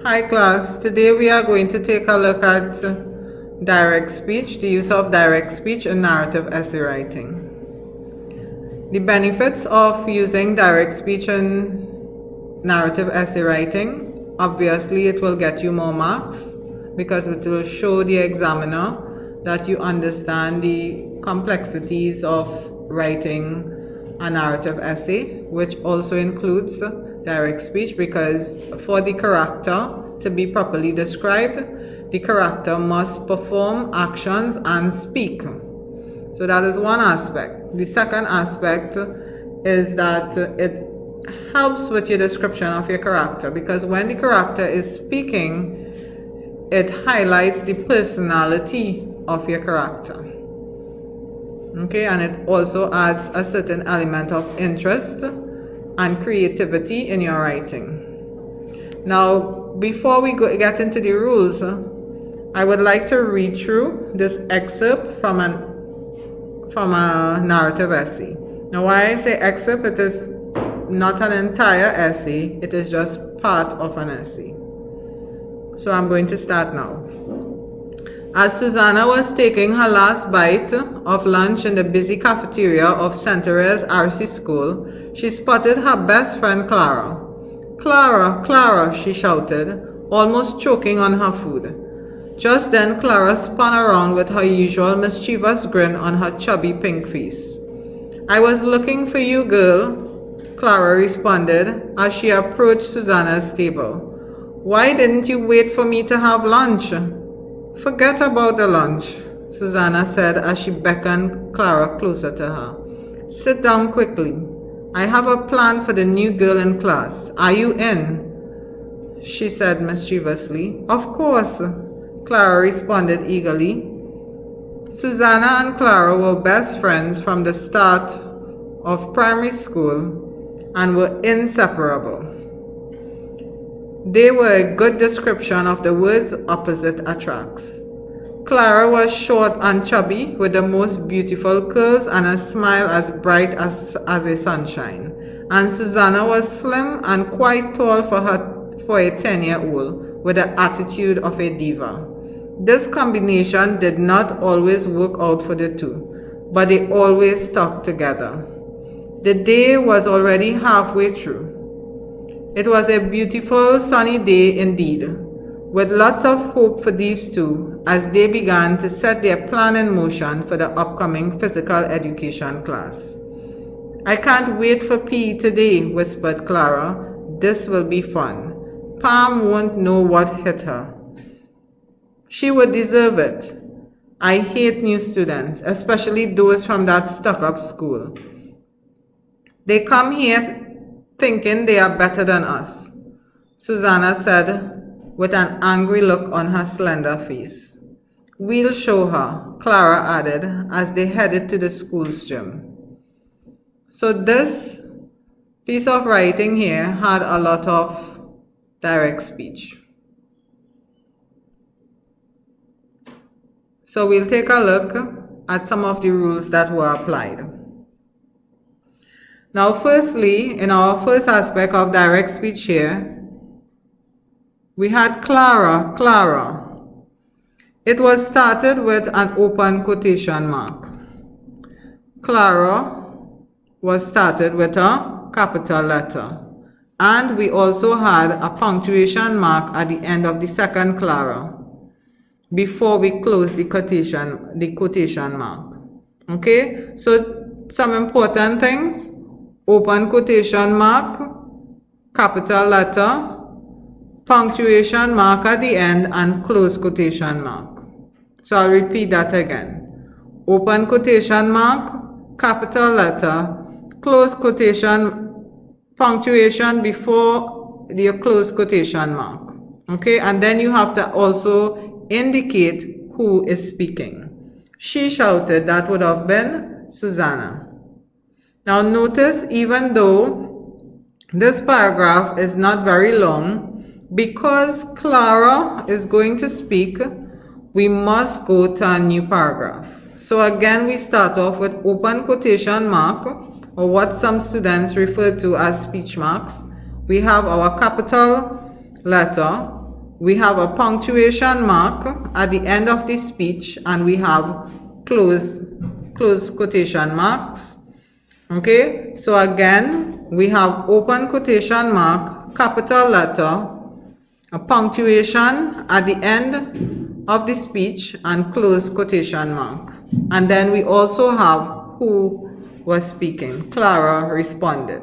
Hi class, today we are going to take a look at direct speech, the use of direct speech in narrative essay writing. The benefits of using direct speech in narrative essay writing: obviously it will get you more marks because it will show the examiner that you understand the complexities of writing a narrative essay, which also includes direct speech, because for the character to be properly described, the character must perform actions and speak. So that is one aspect. The second aspect is that it helps with your description of your character, because when the character is speaking, it highlights the personality of your character. Okay, and it also adds a certain element of interest and creativity in your writing. Now, before we get into the rules, I would like to read through this excerpt from a narrative essay. Now, why I say excerpt, it is not an entire essay, it is just part of an essay. So I'm going to start now. As Susanna was taking her last bite of lunch in the busy cafeteria of St. Therese RC School, she spotted her best friend Clara. "Clara, Clara," she shouted, almost choking on her food. Just then Clara spun around with her usual mischievous grin on her chubby pink face. "I was looking for you, girl," Clara responded as she approached Susanna's table. "Why didn't you wait for me to have lunch?" "Forget about the lunch," Susanna said as she beckoned Clara closer to her. "Sit down quickly. I have a plan for the new girl in class. Are you in?" she said mischievously. "Of course," Clara responded eagerly. Susanna and Clara were best friends from the start of primary school and were inseparable. They were a good description of the words opposite attracts. Clara was short and chubby with the most beautiful curls and a smile as bright as a sunshine. And Susanna was slim and quite tall for a 10-year-old with the attitude of a diva. This combination did not always work out for the two, but they always stuck together. The day was already halfway through. It was a beautiful sunny day indeed, with lots of hope for these two as they began to set their plan in motion for the upcoming physical education class. "I can't wait for PE today," whispered Clara. "This will be fun. Pam won't know what hit her. She would deserve it. I hate new students, especially those from that stuck-up school. They come here thinking they are better than us," Susanna said with an angry look on her slender face. "We'll show her," Clara added as they headed to the school's gym. So this piece of writing here had a lot of direct speech. So we'll take a look at some of the rules that were applied. Now, firstly, in our first aspect of direct speech here, we had Clara, Clara. It was started with an open quotation mark. Clara was started with a capital letter. And we also had a punctuation mark at the end of the second Clara before we close the quotation mark. Okay, so some important things: open quotation mark, capital letter, punctuation mark at the end, and close quotation mark. So I'll repeat that again. Open quotation mark, capital letter, close quotation, punctuation before the close quotation mark. Okay, and then you have to also indicate who is speaking. "She shouted," that would have been Susanna. Now notice, even though this paragraph is not very long, because Clara is going to speak, we must go to a new paragraph. So again, we start off with open quotation mark, or what some students refer to as speech marks. We have our capital letter, we have a punctuation mark at the end of the speech, and we have close quotation marks. Okay, so again, we have open quotation mark, capital letter, a punctuation at the end of the speech, and close quotation mark. And then we also have who was speaking. Clara responded.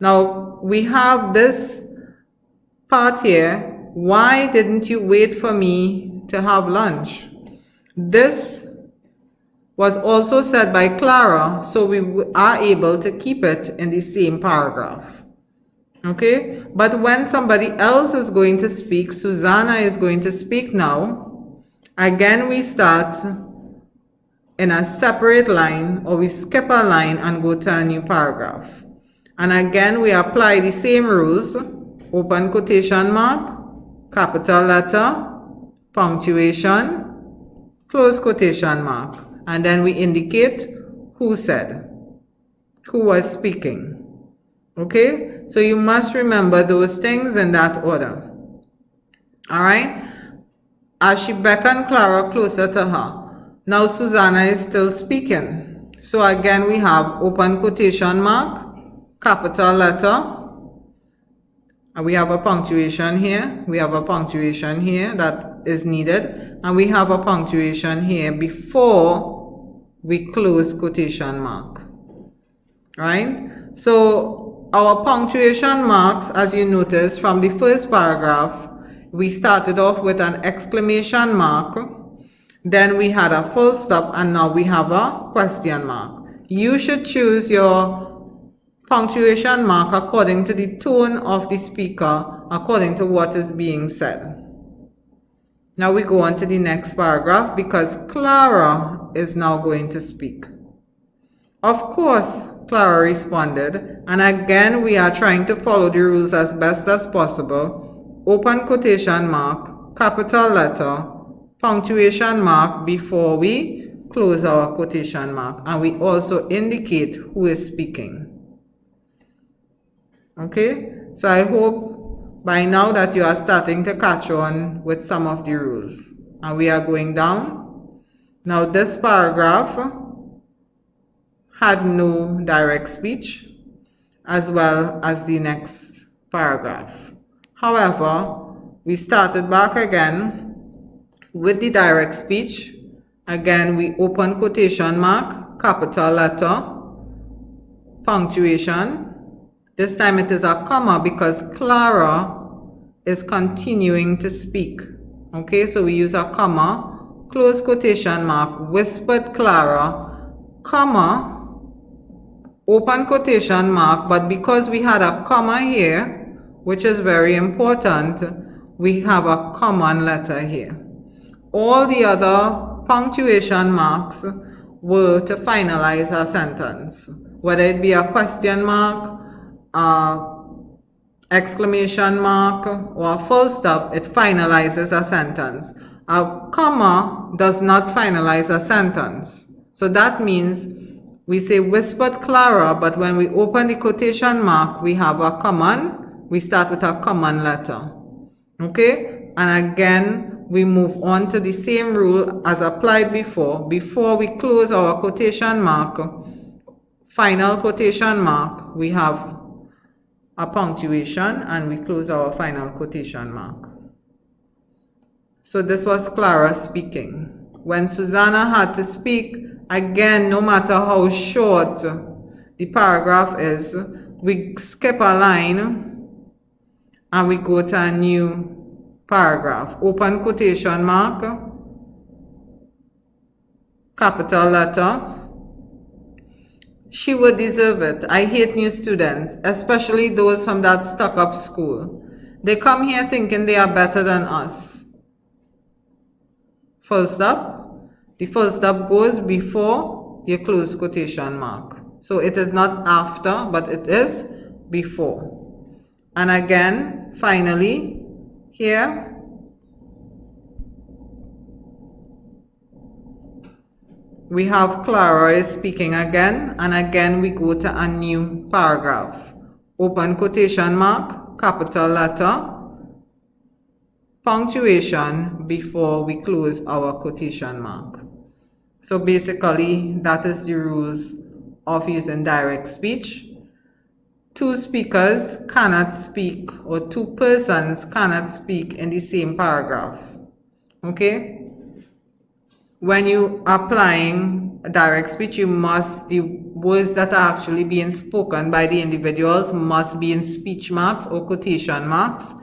Now we have this part here. Why didn't you wait for me to have lunch? This was also said by Clara, so we are able to keep it in the same paragraph. Okay, but when somebody else is going to speak, Susanna is going to speak now. Again, we start in a separate line, or we skip a line and go to a new paragraph. And again, we apply the same rules. Open quotation mark, capital letter, punctuation, close quotation mark. And then we indicate who said, who was speaking. Okay, so you must remember those things in that order. All right, as she beckoned Clara closer to her, now Susanna is still speaking. So again, we have open quotation mark, capital letter, and we have a punctuation here. We have a punctuation here that is needed, and we have a punctuation here before we close quotation mark. Right? So our punctuation marks, as you notice from the first paragraph, we started off with an exclamation mark, then we had a full stop, and now we have a question mark. You should choose your punctuation mark according to the tone of the speaker, according to what is being said. Now we go on to the next paragraph because Clara is now going to speak. Of course, Clara responded, and again we are trying to follow the rules as best as possible. Open quotation mark, capital letter, punctuation mark before we close our quotation mark, and we also indicate who is speaking. Okay, so I hope by now that you are starting to catch on with some of the rules. And we are going down. Now this paragraph had no direct speech, as well as the next paragraph. However, we started back again with the direct speech. Again, we open quotation mark, capital letter, punctuation. This time it is a comma because Clara is continuing to speak. Okay, so we use a comma, close quotation mark, whispered Clara, comma, open quotation mark, but because we had a comma here, which is very important, we have a common letter here. All the other punctuation marks were to finalize a sentence, whether it be a question mark, exclamation mark, or a full stop. It finalizes a sentence. A comma does not finalize a sentence. So that means we say whispered Clara, but when we open the quotation mark, we have a common, we start with a common letter. Okay, and again we move on to the same rule as applied before. Before we close our quotation mark, final quotation mark, we have a punctuation, and we close our final quotation mark. So this was Clara speaking. When Susanna had to speak, again, no matter how short the paragraph is, we skip a line and we go to a new paragraph. Open quotation mark, capital letter. She would deserve it. I hate new students, especially those from that stuck-up school. They come here thinking they are better than us. Full stop. The full stop goes before your close quotation mark. So it is not after, but it is before. And again, finally, here, we have Clara is speaking again, and again we go to a new paragraph. Open quotation mark, capital letter, punctuation before we close our quotation mark. So basically, that is the rules of using direct speech. Two speakers cannot speak, or two persons cannot speak in the same paragraph. Okay? When you are applying direct speech, the words that are actually being spoken by the individuals must be in speech marks or quotation marks.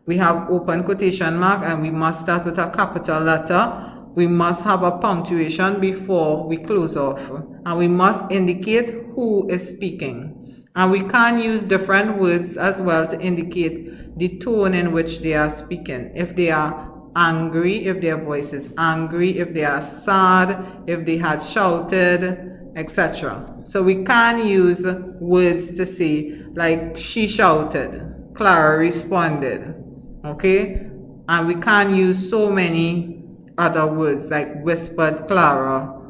We have open quotation mark, and we must start with a capital letter. We must have a punctuation before we close off, and we must indicate who is speaking. And we can use different words as well to indicate the tone in which they are speaking. If they are angry, if their voice is angry, if they are sad, if they had shouted, etc. So we can use words to say, like, she shouted, Clara responded, okay? And we can use so many other words, like whispered Clara,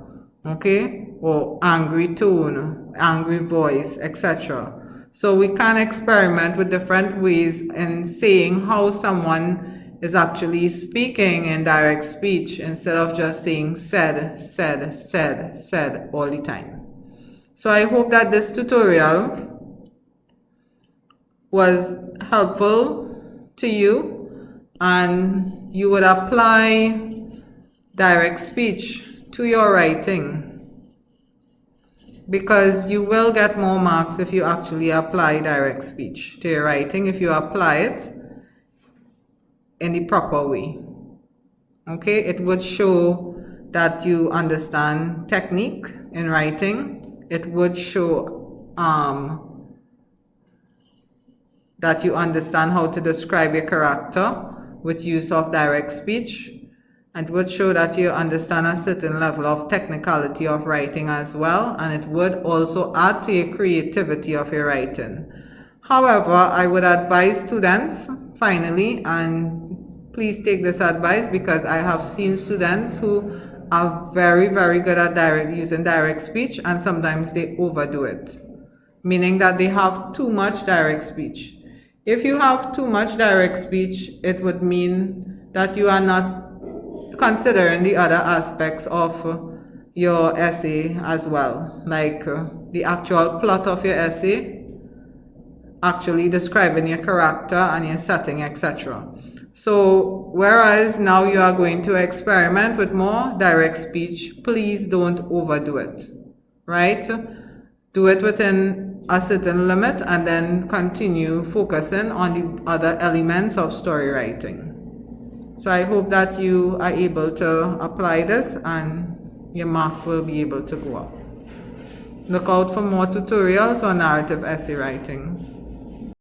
okay? Or angry tone, angry voice, etc. So we can experiment with different ways in saying how someone is actually speaking in direct speech, instead of just saying said, said, said, said all the time. So I hope that this tutorial was helpful to you, and you would apply direct speech to your writing, because you will get more marks if you actually apply direct speech to your writing, if you apply it in the proper way. Okay, it would show that you understand technique in writing. It would show that you understand how to describe your character with use of direct speech. And it would show that you understand a certain level of technicality of writing as well, and it would also add to your creativity of your writing. However, I would advise students, finally, and please take this advice, because I have seen students who are very, very good at using direct speech, and sometimes they overdo it, meaning that they have too much direct speech. If you have too much direct speech, it would mean that you are not considering the other aspects of your essay as well, like the actual plot of your essay, actually describing your character and your setting, etc. So whereas now you are going to experiment with more direct speech, please don't overdo it, right? Do it within a certain limit, and then continue focusing on the other elements of story writing. So I hope that you are able to apply this, and your marks will be able to go up. Look out for more tutorials on narrative essay writing.